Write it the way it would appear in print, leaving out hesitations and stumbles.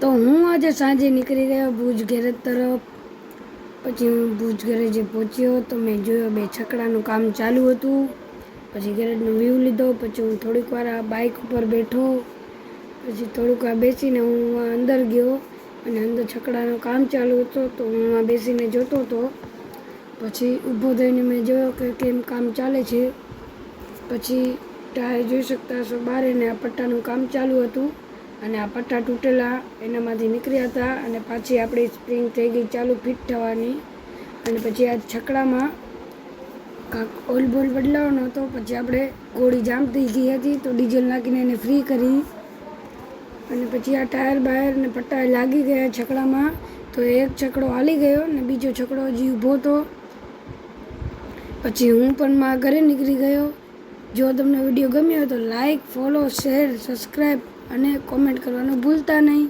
તો હું આજે સાંજે નીકળી ગયો ભુજ ગેરેજ તરફ. પછી હું ભુજ ગેરેજે પહોંચ્યો તો મેં જોયો 2 છકડાનું કામ ચાલુ હતું. પછી ગેરેજનો વ્યૂ લીધો. પછી હું થોડીક વાર આ બાઇક ઉપર બેઠો. પછી થોડીક વાર બેસીને હું અંદર ગયો અને અંદર છકડાનું કામ ચાલુ હતું તો હું બેસીને જોતો હતો. પછી ઊભો થઈને મેં જોયો કે કેમ કામ ચાલે છે. પછી ટાયર જોઈ શકતા હશો બહાર એને આ પટ્ટાનું કામ ચાલુ હતું અને આ પટ્ટા તૂટેલા એનામાંથી નીકળ્યા હતા અને પાછી આપણી સ્પ્રિંગ થઈ ગઈ ચાલુ ફિટ થવાની. અને પછી આ છકડામાં કાંક ઓઇલ બોલ બદલાવાનો હતો. પછી આપણે ગોળી જામ થઈ ગઈ હતી તો ડીઝલ નાખીને એને ફ્રી કરી અને પછી આ ટાયર બાયર અને પટ્ટા લાગી ગયા છકડામાં. તો એક છકડો હાલી ગયો અને બીજો છકડો હજી ઊભો હતો. પછી હું પણ મારા ઘરે નીકળી ગયો. જો તમને વિડીયો ગમ્યો હોય તો લાઈક, ફોલો, શેર, સબસ્ક્રાઈબ અને કોમેન્ટ કરવાનું ભૂલતા નહીં.